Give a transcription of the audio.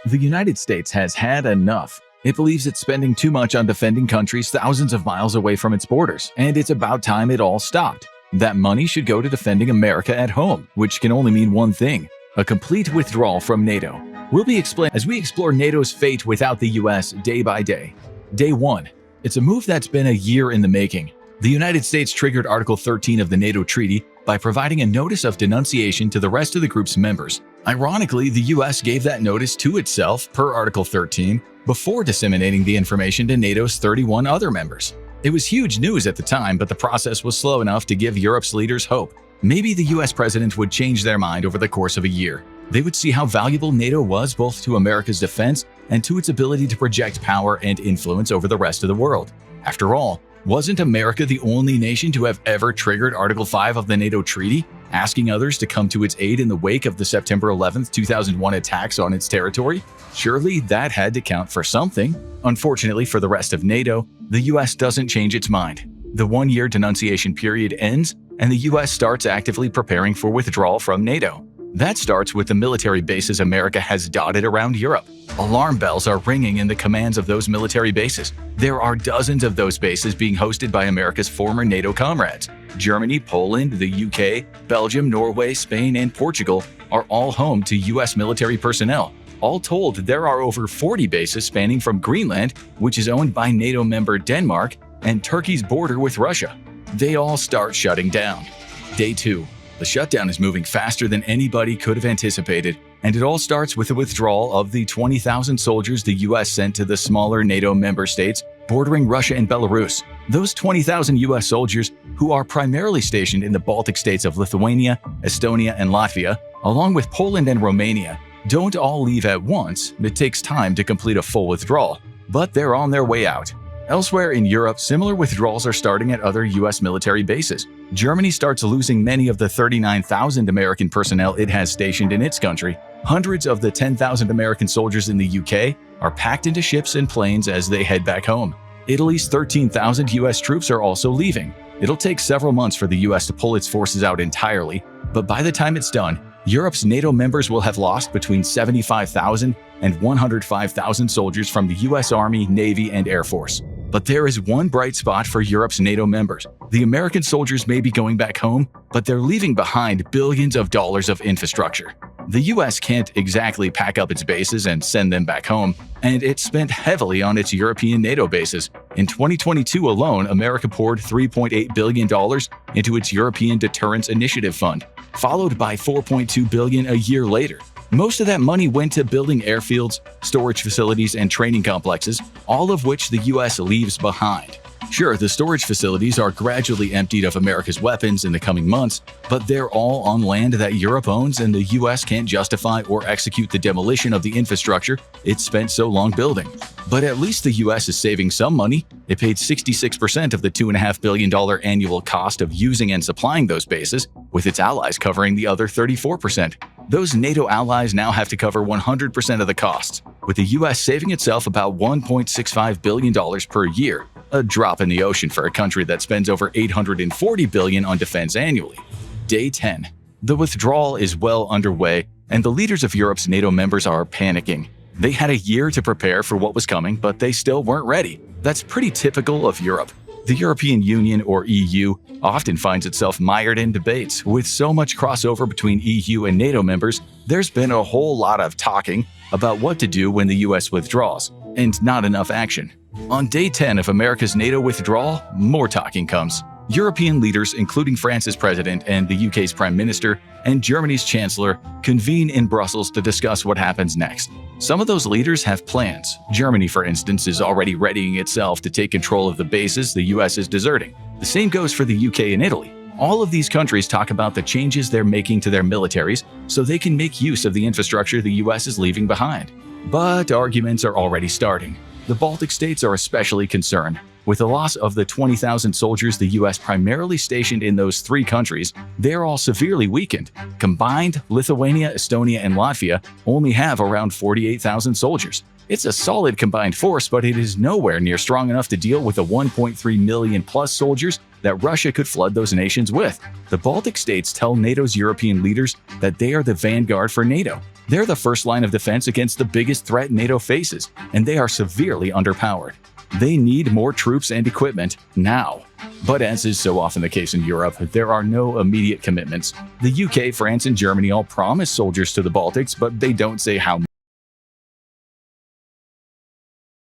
The United States has had enough. It believes it's spending too much on defending countries thousands of miles away from its borders, and it's about time it all stopped. That money should go to defending America at home, which can only mean one thing: a complete withdrawal from NATO. We'll be explained as we explore NATO's fate without the US day by day. Day 1. It's a move that's been a year in the making. The United States triggered Article 13 of the NATO treaty by providing a notice of denunciation to the rest of the group's members. Ironically, the US gave that notice to itself per Article 13 before disseminating the information to NATO's 31 other members. It was huge news at the time, but the process was slow enough to give Europe's leaders hope. Maybe the US president would change their mind over the course of a year. They would see how valuable NATO was both to America's defense and to its ability to project power and influence over the rest of the world. After all, wasn't America the only nation to have ever triggered Article 5 of the NATO treaty, asking others to come to its aid in the wake of the September 11, 2001 attacks on its territory? Surely that had to count for something. Unfortunately for the rest of NATO, the US doesn't change its mind. The one-year denunciation period ends, and the US starts actively preparing for withdrawal from NATO. That starts with the military bases America has dotted around Europe. Alarm bells are ringing in the commands of those military bases. There are dozens of those bases being hosted by America's former NATO comrades. Germany, Poland, the UK, Belgium, Norway, Spain, and Portugal are all home to US military personnel. All told, there are over 40 bases spanning from Greenland, which is owned by NATO member Denmark, and Turkey's border with Russia. They all start shutting down. Day 2. The shutdown is moving faster than anybody could have anticipated, and it all starts with the withdrawal of the 20,000 soldiers the US sent to the smaller NATO member states bordering Russia and Belarus. Those 20,000 US soldiers, who are primarily stationed in the Baltic states of Lithuania, Estonia, and Latvia, along with Poland and Romania, don't all leave at once. It takes time to complete a full withdrawal, but they're on their way out. Elsewhere in Europe, similar withdrawals are starting at other US military bases. Germany starts losing many of the 39,000 American personnel it has stationed in its country. Hundreds of the 10,000 American soldiers in the UK are packed into ships and planes as they head back home. Italy's 13,000 US troops are also leaving. It'll take several months for the US to pull its forces out entirely, but by the time it's done, Europe's NATO members will have lost between 75,000 and 105,000 soldiers from the US Army, Navy, and Air Force. But there is one bright spot for Europe's NATO members. The American soldiers may be going back home, but they're leaving behind billions of dollars of infrastructure. The US can't exactly pack up its bases and send them back home, and it spent heavily on its European NATO bases. In 2022 alone, America poured $3.8 billion into its European Deterrence Initiative Fund, followed by $4.2 billion a year later. Most of that money went to building airfields, storage facilities, and training complexes, all of which the US leaves behind. Sure, the storage facilities are gradually emptied of America's weapons in the coming months, but they're all on land that Europe owns, and the US can't justify or execute the demolition of the infrastructure it's spent so long building. But at least the US is saving some money. It paid 66% of the $2.5 billion annual cost of using and supplying those bases, with its allies covering the other 34%. Those NATO allies now have to cover 100% of the costs, with the US saving itself about $1.65 billion per year, a drop in the ocean for a country that spends over $840 billion on defense annually. Day 10. The withdrawal is well underway, and the leaders of Europe's NATO members are panicking. They had a year to prepare for what was coming, but they still weren't ready. That's pretty typical of Europe. The European Union, or EU, often finds itself mired in debates. With so much crossover between EU and NATO members, there's been a whole lot of talking about what to do when the US withdraws, and not enough action. On day 10 of America's NATO withdrawal, more talking comes. European leaders, including France's president and the UK's prime minister and Germany's chancellor, convene in Brussels to discuss what happens next. Some of those leaders have plans. Germany, for instance, is already readying itself to take control of the bases the US is deserting. The same goes for the UK and Italy. All of these countries talk about the changes they're making to their militaries so they can make use of the infrastructure the US is leaving behind. But arguments are already starting. The Baltic states are especially concerned. With the loss of the 20,000 soldiers the US primarily stationed in those three countries, they're all severely weakened. Combined, Lithuania, Estonia, and Latvia only have around 48,000 soldiers. It's a solid combined force, but it is nowhere near strong enough to deal with the 1.3 million plus soldiers that Russia could flood those nations with. The Baltic states tell NATO's European leaders that they are the vanguard for NATO. They're the first line of defense against the biggest threat NATO faces, and they are severely underpowered. They need more troops and equipment now. But as is so often the case in Europe, there are no immediate commitments. The UK, France, and Germany all promise soldiers to the Baltics, but they don't say how